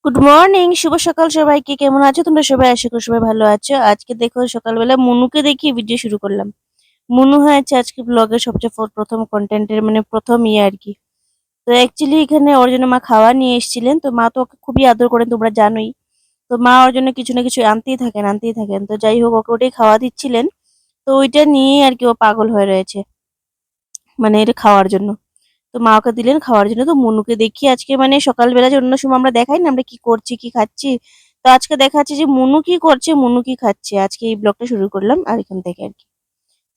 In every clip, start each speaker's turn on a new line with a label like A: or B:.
A: Good morning, শুভ সকাল সবাইকে। কেমন আছো তোমরা সবাই? আশা করি সবাই ভালো আছো। আজকে দেখো সকালবেলা মনুকে দেখিয়ে ভিডিও শুরু করলাম। মনু হয়েছে আজকে ব্লগের সবচেয়ে প্রথম কন্টেন্টের মানে প্রথম আর কি। তো অ্যাকচুয়ালি এখানে ওর জন্য মা খাওয়া নিয়ে এসেছিলেন। তো মা তো ওকে খুবই আদর করেন, তোমরা জানোই। তো মা ওর জন্য কিছু না কিছু আনতেই থাকেন। তো যাই হোক, ওকে ওটাই খাওয়া দিচ্ছিলেন। তো ওইটা নিয়েই আর কি ও পাগল হয়ে রয়েছে, মানে এটা খাওয়ার জন্য। তো মা ওকে দিলেন খাওয়ার জন্য। তো মনুকে দেখি আজকে, মানে সকালবেলা যে অন্য সময় আমরা দেখাই না আমরা কি করছি কি খাচ্ছি, তো আজকে দেখাচ্ছি যে মনু কি করছে, মনু কি খাচ্ছে। আজকে এই ব্লগটা শুরু করলাম আর এখান থেকে আর কি।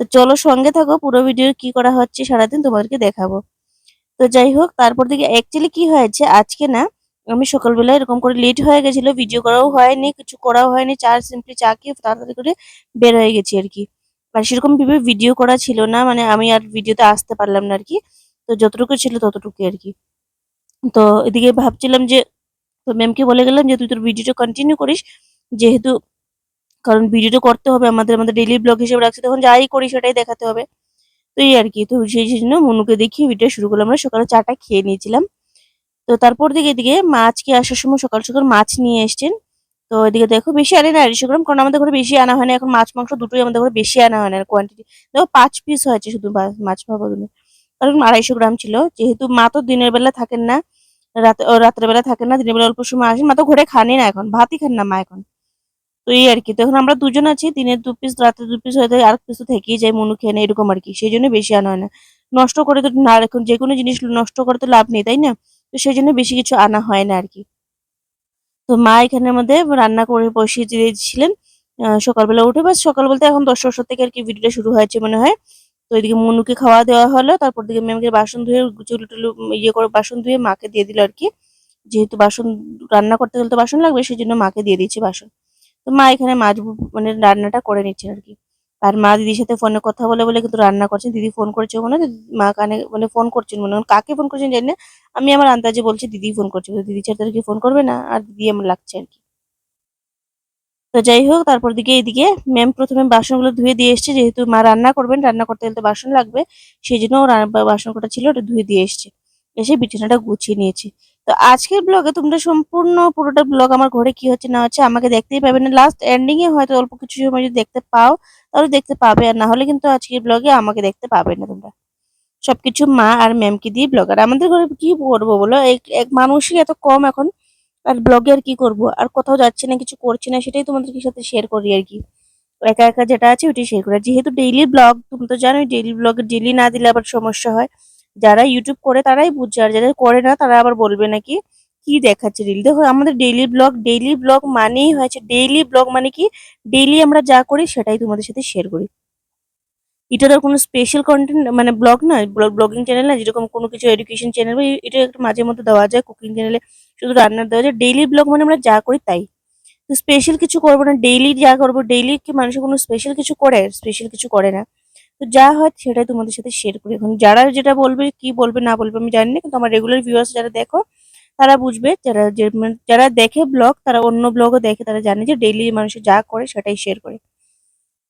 A: তো চলো সঙ্গে থাকো, পুরো ভিডিও কি করা হচ্ছে সারাদিন তোমাদেরকে দেখাবো। তো যাই হোক, তারপর থেকে অ্যাকচুয়ালি কি হয়েছে আজকে না, আমি সকালবেলা এরকম করে লেট হয়ে গেছিল, ভিডিও করাও হয়নি, কিছু করাও হয়নি, সিম্পলি চা খেয়ে তাড়াতাড়ি করে বের হয়ে গেছি আর কি। আর সেরকম ভাবে ভিডিও করা ছিল না, মানে আমি আর ভিডিওতে আসতে পারলাম না আর কি। তো যতটুকু ছিল ততটুকু আর কি। তো এদিকে ভাবছিলাম যে, তো ম্যামকে বলে গেলাম যে তুই তোর ভিডিওটা কন্টিনিউ করিস, যেহেতু কারণ ভিডিওটা করতে হবে, আমাদের আমাদের ডেইলি ব্লগ হিসেবে রাখছি, তখন যাই করি সেটাই দেখাতে হবে। তো এই আর কি। তো সেই জন্য মনুকে দেখিয়ে ভিডিও শুরু করলাম। আমরা সকালে চাটা খেয়ে নিয়েছিলাম। তো তারপর দিকে এদিকে মা আজকে আসার সময় সকাল সকাল মাছ নিয়ে এসছেন। তো এদিকে দেখো বেশি আনি না 250 গ্রাম, কারণ আমাদের ঘরে বেশি আনা হয় না এখন, মাছ মাংস দুটোই আমাদের ঘরে বেশি আনা হয় না কোয়ান্টিটি। দেখো 5 পিস হয়েছে শুধু মাছ ভাবা দিনে, কারণ 250 গ্রাম ছিল। যেহেতু মা তো দিনের বেলা থাকেন না, রাতের বেলা থাকেন না, দিনের বেলা অল্প সময় আসেন। মা তো ঘরে খানই না এখন, ভাতই খান না মা এখন। তো এই আর কি। তো এখন আমরা দুজন আছি, দিনের 2 পিস রাতে 2 পিস হয়ে যায়, আর পিস তো থেকেই যায়, মনু খেয়ে নেয় এরকম আর কি। সেই জন্য বেশি আনা হয় না। নষ্ট করে তো না, এখন যে কোনো জিনিস নষ্ট করে তো লাভ নেই, তাই না? তো সেই জন্য বেশি কিছু আনা হয় না আর কি। তো মা এখানের মধ্যে রান্না করে বসিয়ে দিয়েছিলেন। সকালবেলা উঠে, বাস সকাল বলতে এখন 10টা থেকে আর কি ভিডিওটা শুরু হয়েছে মনে হয়। তো এদিকে মনুকে খাওয়া দেওয়া হলো, তারপর দিকে ম্যামকে বাসন ধুয়ে চুলু টুলু ইয়ে করে বাসন ধুয়ে মাকে দিয়ে দিল আর কি। যেহেতু বাসন রান্না করতে গেলে তো বাসন লাগবে, সেই জন্য মাকে দিয়ে দিচ্ছি বাসন। তো মা এখানে মাছ মানে রান্নাটা করে নিচ্ছেন আর কি। আর মা দিদির সাথে ফোনে কথা বলে বলে কিন্তু রান্না করছেন। দিদি ফোন করেছে মনে হয়, মা কানে মানে ফোন করছেন মনে হয়, কাকে ফোন করছেন জানি না। আমি আমার আন্দাজে বলছি দিদি ফোন করছে, দিদি ছাড়া তার কি ফোন করবে না, আর দিদি আমার লাগছে আর কি। তো যাই হোক, তারপর দিকে এদিকে ম্যাম প্রথমে বাসনগুলো ধুয়ে দিয়ে এসছে, যেহেতু মা রান্না করবেন, রান্না করতে গেলে তো বাসন লাগবে। সেই জন্য ও বাসন কটা ছিল ওটা ধুয়ে দিয়ে এসছে, এসে বিছানাটা গুছিয়ে নিয়েছি। তো আজকের ব্লগে তোমরা সম্পূর্ণ পুরোটা ব্লগ আমার ঘরে কি হচ্ছে না হচ্ছে আমাকে দেখতেই পাবে না। লাস্ট এন্ডিং এ হয়তো অল্প কিছু সময় যদি দেখতে পাও তাহলে দেখতে পাবে, আর না হলে কিন্তু আজকের ব্লগে আমাকে দেখতে পাবে না তোমরা। সবকিছু মা আর ম্যামকে দিয়ে ব্লগ। আর আমাদের ঘরে কি করবো বলো, এক এক মানুষই এত কম এখন, আর ব্লগে আর কি করব, আর কোথাও যাচ্ছি না, কিছু করছি না, সেটাই তোমাদের সাথে শেয়ার করি আর কি। একা একা যেটা আছে ওইটাই শেয়ার করি। আর যেহেতু ডেইলি ব্লগ, তুমি তো জানোই ডেইলি ব্লগ ডেইলি না দিলে আবার সমস্যা হয়। যারা ইউটিউব করে তারাই বুঝছে, আর যারা করে না তারা আবার বলবে নাকি কি দেখাচ্ছে রিল। দেখো আমাদের ডেইলি ব্লগ মানেই হয়েছে, ডেইলি ব্লগ মানে কি, ডেইলি আমরা যা করি সেটাই তোমাদের সাথে শেয়ার করি। এটা তো কোনো স্পেশাল কন্টেন্ট মানে ব্লগ না, ব্লগিং চ্যানেল না, যেরকম কোনো কিছু এডুকেশন চ্যানেল বা এটা একটু মাঝে মধ্যে দেওয়া যায়, কুকিং চ্যানেলে শুধু রান্নার দেওয়া যায়। ডেইলি ব্লগ মানে আমরা যা করি তাই, তো স্পেশাল কিছু করবো না, ডেইলি যা করবো। ডেইলি কি মানুষের কোনো স্পেশাল কিছু করে? স্পেশাল কিছু করে না। তো যা হয় সেটাই তোমাদের সাথে শেয়ার করি। এখন যারা যেটা বলবে কি বলবে না বলবে আমি জানি না, কিন্তু আমার রেগুলার ভিউয়ার্স যারা দেখো তারা বুঝবে, যারা দেখে ব্লগ তারা অন্য ব্লগও দেখে, তারা জানে যে ডেইলি মানুষের যা করে সেটাই শেয়ার করে।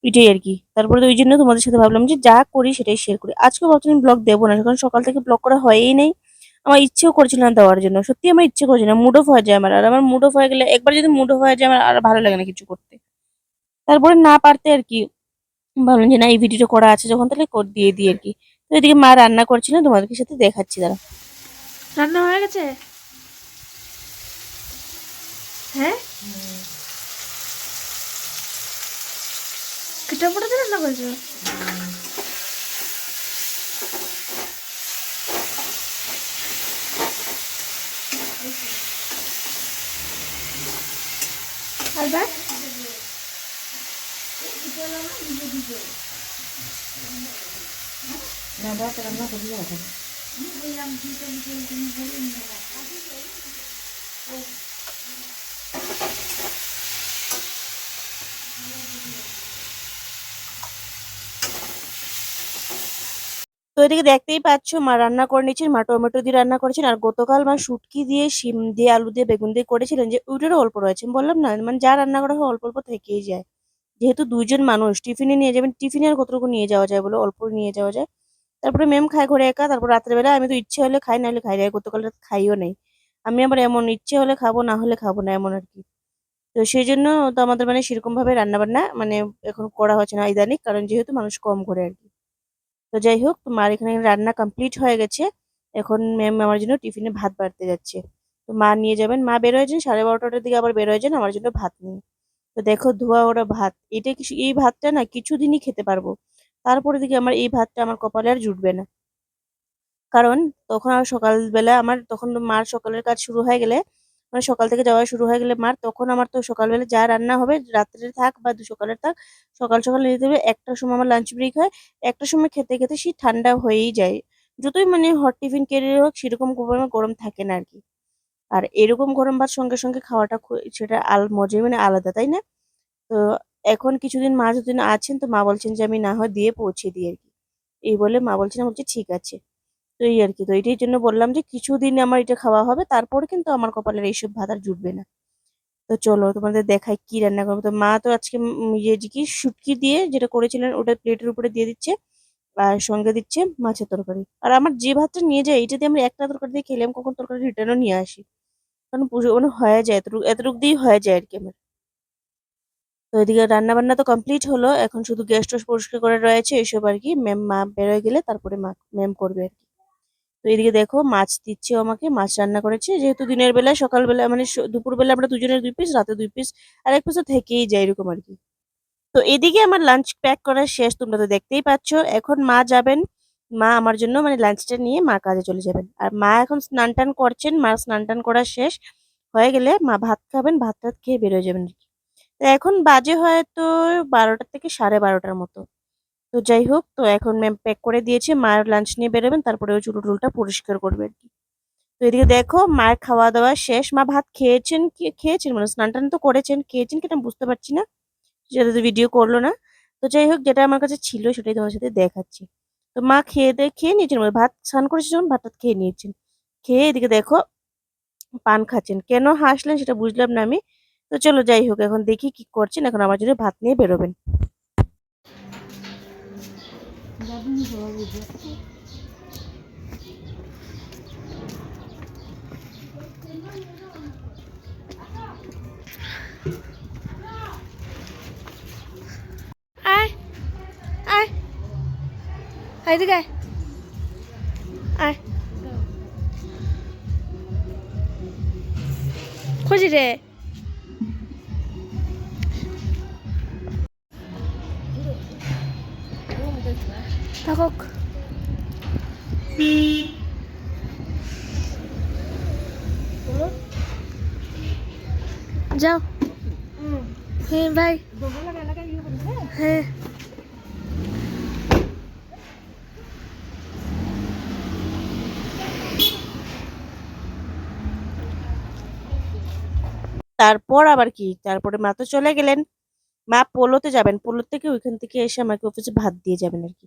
A: এটাই আর কি। তারপরে তো ওই জন্য তোমাদের সাথে ভাবলাম যে যা করি সেটাই শেয়ার করি। আজকে ভাবছিলাম ব্লগ দেবো না, কারণ সকাল থেকে ব্লগ করা হয়ই নাই। আমার ইচ্ছেও করছিল না দেওয়ার জন্য, সত্যি আমার ইচ্ছে করছে না, মুড অফ হয়ে যায় আমার। আর আমার মুড অফ হয়ে গেলে, একবার যদি মুড অফ হয়ে যায় আমার আর ভালো লাগে না কিছু করতে। তারপরে না পারতে আর কি ভাবলাম যে না, এই ভিডিওটা করা আছে যখন তাহলে দিয়ে দিই আর কি। তো এদিকে মা রান্না করছিলেন, তোমাদেরকে সাথে দেখাচ্ছি দাঁড়া।
B: রান্না হয়ে গেছে? হ্যাঁ, কিটা পড়াতে রান্না করেছো? আর ভাত? না, ভাত রান্না করি এখন।
A: তো এদিকে দেখতেই পাচ্ছ মা রান্না করে নিচ্ছেন, মা টমেটো দিয়ে রান্না করেছেন। আর গতকাল মা শুটকি দিয়ে, শিম দিয়ে, আলু দিয়ে, বেগুন দিয়ে করেছিলেন, যে ওইটারও অল্প রয়েছে। আমি বললাম না, মানে যা রান্না করা হয় অল্প অল্প থেকেই যায়। যেহেতু দুইজন মানুষ টিফিনে নিয়ে যাবেন, টিফিনে আর কতটুকু নিয়ে যাওয়া যায় বলো, অল্প নিয়ে যাওয়া যায়। তারপরে ম্যাম খায় ঘরে একা, তারপর রাত্রেবেলা আমি তো ইচ্ছে হলে খাই, না হলে খাই না, গতকাল রাতে খাইও নাই। আমি আবার এমন ইচ্ছে হলে খাবো, না হলে খাবো না, এমন আর কি। তো সেই জন্য তো আমাদের মানে সেরকম ভাবে রান্না বান্না মানে এখন করা হচ্ছে না ইদানিং, কারণ যেহেতু মানুষ কম করে আর কি। তো যাই হোক, তো মার এখানে রান্না কমপ্লিট হয়ে গেছে। এখন ম্যাম আমার জন্য টিফিনে ভাত বাড়তে যাচ্ছে। তো মা নিয়ে যাবেন, মা বের হয়েছেন 12:30টার দিকে, আবার বের হয়েছেন আমার জন্য ভাত নিয়ে। তো দেখো ধোয়া ওরা ভাত, এটা কিছু, এই ভাতটা না কিছুদিনই খেতে পারবো। তারপরে দিকে আমার এই ভাতটা আমার কপালে আর জুটবে না। কারণ তখন আর সকালবেলা আমার, তখন তো মার সকালের কাজ শুরু হয়ে গেলে, মানে সকাল থেকে যাওয়া শুরু হয়ে গেলে মার, তখন আমার তো সকালবেলা যা রান্না হবে রাত্রে থাক বা সকালের থাক, সকাল সকাল নিয়ে যেতে হবে। একটার সময় আমার লাঞ্চ ব্রেক হয়, একটার সময় খেতে খেতে সেই ঠান্ডা হয়েই যায়। যতই মানে হট টিফিন ক্যারিয়ার হোক, সেরকম গরমে গরম থাকে না আর কি। আর এরকম গরম ভাত সঙ্গে সঙ্গে খাওয়াটা সেটা মজাই মানে আলাদা, তাই না? তো এখন কিছুদিন মা যতদিন আছেন, তো মা বলছেন যে আমি না হয় দিয়ে পৌঁছে দিই আর কি। এই বলে মা বলছেন, বলছে ঠিক আছে। তো এই আর কি, তো এটার জন্য বললাম যে কিছুদিন আমার এটা খাওয়া হবে, তারপরে কিন্তু আমার কপালের এইসব ভাত আর জুটবে না। তো চলো তোমাদের দেখাই কি রান্না করবো। তো মা তো আজকে ইয়ে যে কি শুটকি দিয়ে যেটা করেছিলেন ওটা প্লেটের উপরে দিয়ে দিচ্ছে, আর সঙ্গে দিচ্ছে মাছের তরকারি। আর আমার যে ভাতটা নিয়ে যায়, এটা দিয়ে আমি একটা তরকারি দিয়ে খেলে আমি কখন তরকারি রিটার্নও নিয়ে আসি, কারণ পুজো মানে হয়ে যায়, এতটুকু এতটুকু দিয়েই হয়ে যায় আর কি আমার। তো এদিকে রান্না বান্না তো কমপ্লিট হলো, এখন শুধু গ্যাস ট্যাস পরিষ্কার করে রয়েছে এসব আর কি। মা বেরোয় গেলে তারপরে ম্যাম করবে আর কি। তো এদিকে দেখো মাছ দিচ্ছে ও আমাকে, মাছ রান্না করেছে, যেহেতু দিনের বেলায় সকালবেলা মানে দুপুরবেলা আমরা দুজনের 2 পিস, রাতে 2 পিস, আর 1 পিস তো থেকেই যায় এরকম আর কি। তো এদিকে আমার লাঞ্চ প্যাক করা শেষ, তোমরা তো দেখতেই পাচ্ছ। এখন মা যাবেন, মা আমার জন্য মানে লাঞ্চটা নিয়ে মা কাজে চলে যাবেন। আর মা এখন স্নান টান করছেন, মা স্নান টান করা শেষ হয়ে গেলে মা ভাত খাবেন, ভাত টাত খেয়ে বেরোয় যাবেন আর কি। তো এখন বাজে হয়তো 12টা থেকে 12:30টার মতো। তো যাই হোক, তো এখন ম্যাম প্যাক করে দিয়েছে, মায়ের লাঞ্চ নিয়ে বেরোবেন, তারপরে ওই চুল টুলটা পরিষ্কার করবে আর কি। তো এদিকে দেখো মায়ের খাওয়া দাওয়া শেষ, মা ভাত খেয়েছেন কি খেয়েছেন মানে স্নান টান তো করেছেন, খেয়েছেন কি না বুঝতে পারছি না, সেটা তো ভিডিও করলো না। তো যাই হোক, যেটা আমার কাছে ছিল সেটাই তোমার সাথে দেখাচ্ছি। তো মা খেয়ে নিয়েছেন, মানে ভাত স্নান করেছে যখন ভাত টাত খেয়ে নিয়েছেন। খেয়ে এদিকে দেখো পান খাচ্ছেন, কেন হাসলেন সেটা বুঝলাম না আমি। তো চলো যাই হোক, এখন দেখি কি করছেন, এখন আমার জন্য ভাত নিয়ে বেরোবেন।
B: আয় আয় আয় এদিকে আয় আয় খুঁজি রে থাকুক যাও। হ্যাঁ ভাই, হ্যাঁ
A: তারপর আবার কি, তারপরে মা তো চলে গেলেন। মা পোলোতে যাবেন, পোলো থেকে ওইখান থেকে এসে আমাকে অফিসে ভাত দিয়ে যাবেন আর কি।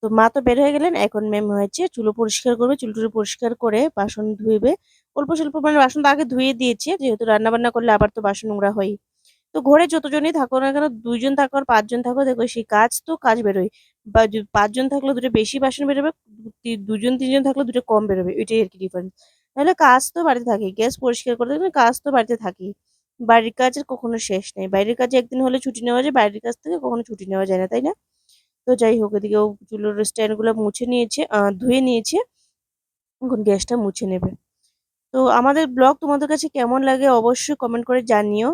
A: তো মা তো বের হয়ে গেলেন, এখন ম্যাম হয়েছে চুলো পরিষ্কার করবে, চুল টুলো পরিষ্কার করে বাসন ধুইবে। অল্প স্বল্প মানে বাসন তো আগে ধুয়ে দিয়েছে, যেহেতু রান্না বান্না করলে আবার তো বাসন নোংরা হয়। তো ঘরে যতজনই থাকো না কেন, 2জন থাকো আর 5জন থাকো, দেখো সেই কাজ তো কাজ বেরোয়। বা 5জন থাকলে দুটো বেশি বাসন বেরোবে, 2জন 3জন থাকলে দুটো কম বেরোবে, এটাই আর কি ডিফারেন্স। তাহলে কাজ তো বাড়িতে থাকে, গ্যাস পরিষ্কার করতে গেলে কাজ তো বাড়িতে থাকেই। বাড়ির কাজের কখনো শেষ নেই, বাইরের কাজে একদিন হলে ছুটি নেওয়া যায়, বাইরের কাজ থেকে কখনো ছুটি নেওয়া যায় না, তাই না? তো যাই হোক, এদিকে ও চুলোর স্ট্যান্ড গুলো মুছে নিয়েছে, ধুয়ে নিয়েছে, এখন গ্যাসটা মুছে নেবে। তো আমাদের ব্লগ তোমাদের কাছে কেমন লাগে অবশ্যই কমেন্ট করে জানিও।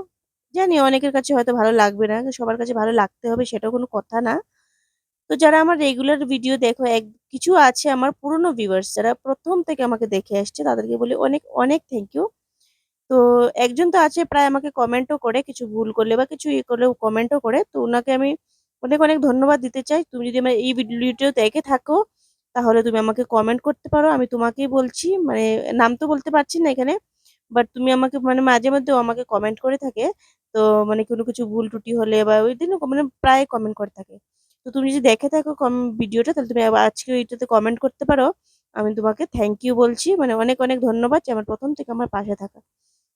A: জানি অনেকের কাছে হয়তো ভালো লাগবে না, সবার কাছে ভালো লাগতে হবে সেটাও কোনো কথা না। তো যারা আমার রেগুলার ভিডিও দেখো, কিছু আছে আমার পুরনো ভিউয়ার্স যারা প্রথম থেকে আমাকে দেখে আসছে, তাদেরকে বলি অনেক অনেক থ্যাংক ইউ। তো একজন তো আছে প্রায় আমাকে কমেন্টও করে, কিছু ভুল করলে বা কিছু ইয়ে করলে কমেন্টও করে, তো ওনাকে আমি অনেক অনেক ধন্যবাদ দিতে চাই। তুমি যদি আমার এই ভিডিওটা দেখে থাকো, তাহলে তুমি আমাকে কমেন্ট করতে পারো, আমি তোমাকেই বলছি, মানে নাম তো বলতে পারছি না এখানে, বাট তুমি আমাকে মানে মাঝে মধ্যে আমাকে কমেন্ট করে থাকে। তো মানে কোনো কিছু ভুল ত্রুটি হলে বা ওই দিনও মানে প্রায় কমেন্ট করে থাকে। তো তুমি যদি দেখে থাকো ভিডিওটা, তাহলে তুমি আবার আজকে ওইটাতে কমেন্ট করতে পারো। আমি তোমাকে থ্যাংক ইউ বলছি, মানে অনেক অনেক ধন্যবাদ যে আমার প্রথম থেকে আমার পাশে থাকা।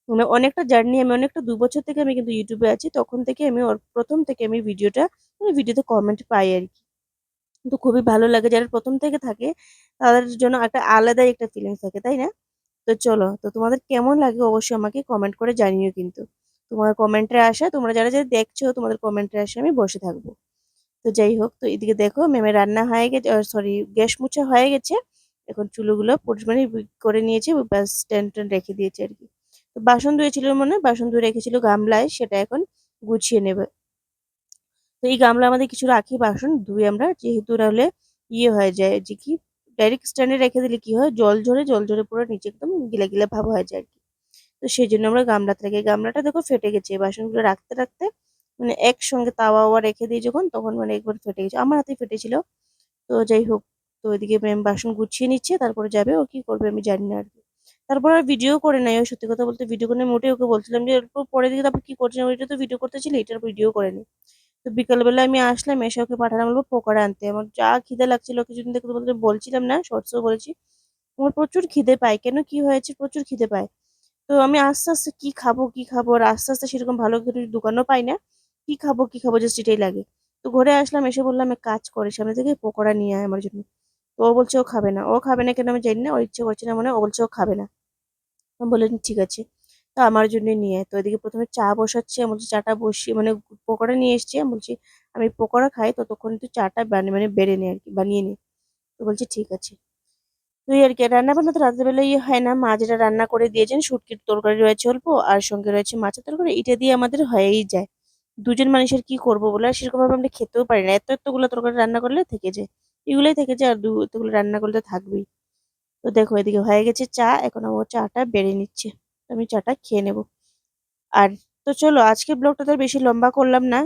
A: মানে অনেকটা জার্নি, আমি অনেকটা 2 বছর থেকে আমি কিন্তু ইউটিউবে আছি, তখন থেকে আমি ওর প্রথম থেকে আমি ভিডিওতে কমেন্ট পাই আর কি। তো খুবই ভালো লাগে, যারা প্রথম থেকে থাকে তাদের জন্য একটা আলাদাই একটা ফিলিংস থাকে, তাই না? তো চলো, তো তোমাদের কেমন লাগে অবশ্যই আমাকে কমেন্ট করে জানিও কিন্তু। তোমার কমেন্টের আশা, তোমরা যারা যারা দেখছো তোমাদের কমেন্টের আশা আমি বসে থাকবো। তো যাই হোক, তো এদিকে দেখো ম্যামের রান্না হয়ে গেছে, সরি গ্যাস মুছা হয়ে গেছে। এখন চুলোগুলো মানে করে নিয়েছে, ব্যাস স্ট্যান্ড ট্যান্ড রেখে দিয়েছে আর কি। তো বাসন ধুয়েছিল মনে হয়, বাসন ধুয়ে রেখেছিল গামলায়, সেটা এখন গুছিয়ে নেবে। তো এই গামলা আমাদের কিছু রাখি বাসন ধুয়ে আমরা, যেহেতু নাহলে ইয়ে হয়ে যায় যে কি, ডাইরেক্ট স্ট্যান্ডে রেখে দিলে কি হয়, জল ঝরে পুরো নিচে একদম গিলা গিলা ভাব হয়ে যায় আর কি। তো সেই জন্য আমরা গামলাতে রাখি। গামলাটা দেখো ফেটে গেছে, বাসনগুলো রাখতে রাখতে মানে একসঙ্গে তাওয়া ওয়া রেখে দিই যখন, তখন মানে একবার ফেটে গেছে, আমার হাতে ফেটেছিল। তো যাই হোক, তো ওইদিকে ম্যাম বাসন গুছিয়ে নিচ্ছে, তারপরে যাবে, ও কি করবে আমি জানি না আর কি। তারপর আর ভিডিও করে নাই, ও সত্যি কথা বলতে ভিডিও করে মোটে, ওকে বলছিলাম যে এরপর পরে দিকে তারপর কি করছিলাম, ওইটা তো ভিডিও করতেছিলি, এটার ভিডিও করে নি। তো বিকালবেলা আমি আসলাম, এসে ওকে পাঠালাম বলবো পকোড়া আনতে। আমার যা খিদে লাগছিল, কিছুদিন থেকে তোমাদের বলছিলাম না, শর্টসও বলেছি, আমার প্রচুর খিদে পায়, কেন কি হয়েছে, প্রচুর খিদে পায়। তো আমি আস্তে আস্তে কি খাবো কি খাবো, আর আস্তে আস্তে সেরকম ভালো করে দোকানও পাই না, কি খাবো জাস্ট এটাই লাগে। তো ঘরে আসলাম, এসে বললাম এক কাজ করে সামনে থেকে পকোড়া নিয়ে আয় আমার জন্য। তো ও বলছে ও খাবে না, ও খাবে না কেন আমি জানি না, ওর ইচ্ছে করছে না মনে হয়, ও বলছে ও খাবে না। আমি বললাম ঠিক আছে, তো আমার জন্য নিয়ে আয়। তো এদিকে প্রথমে চা বসাচ্ছি, আমি বলছি চাটা বসিয়ে মানে পকোড়া নিয়ে এসছি, আমি বলছি আমি পকোড়া খাই, ততক্ষণ তুই চাটা মানে বেড়ে নে আর কি, বানিয়ে নে। তো বলছে ঠিক আছে। তো এই আর কি, রান্না বান্না তো রাতের বেলায় হয় না, মা যেটা রান্না করে দিয়েছেন, শুটকির তরকারি রয়েছে অল্প, আর সঙ্গে রয়েছে মাছের তরকারি, এটা দিয়ে আমাদের হয়েই যায়। দুজন মানুষের কি করবো বলে, আর সেরকম ভাবে আমরা খেতেও পারি না, এতগুলো তরকারি রান্না করলে থেকে যায়, এগুলোই থেকে যায়, আর এতগুলো রান্না করলে তো থাকবেই। তো দেখো এদিকে হয়ে গেছে চা, এখন আমার চাটা বেড়ে নিচ্ছে, তো আমি চাটা খেয়ে নেবো। আর তো চলো, আজকে ব্লগটা তো আর বেশি লম্বা করলাম না,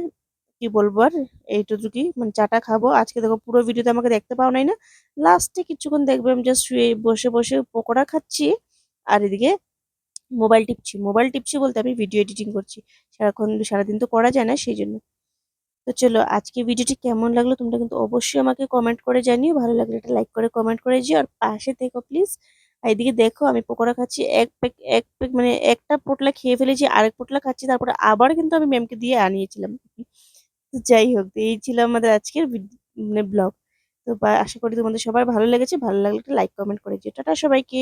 A: কি বলবো আর, এইটুকুই, মানে চাটা খাবো আজকে। দেখো পুরো ভিডিওতে আমাকে দেখতে পাও নাই না, লাস্টে কিছুক্ষণ দেখবে আমি জাস্ট শুয়ে বসে বসে পকোড়া খাচ্ছি, আর এদিকে মোবাইল টিপছি বলতে আমি ভিডিও এডিটিং করছি, সারাদিন তো করা যায় না সেই জন্য। তো চলো, আজকে ভিডিওটি কেমন লাগলো তোমরা কিন্তু অবশ্যই আমাকে কমেন্ট করে জানিও, ভালো লাগলে একটা লাইক করে কমেন্ট করে দিও, আর পাশে থেকো প্লিজ। আর এদিকে দেখো আমি পকোড়া খাচ্ছি, এক প্যাক মানে একটা পোটলা খেয়ে ফেলেছি, আরেক পোটলা খাচ্ছি, তারপরে আবার কিন্তু আমি ম্যামকে দিয়ে আনিয়েছিলাম। তো যাই হোক, তো এই ছিল আমাদের আজকের মানে ব্লগ। তো আশা করি তোমাদের সবার ভালো লেগেছে, ভালো লাগলে একটা লাইক কমেন্ট করে দিও। টাটা সবাইকে।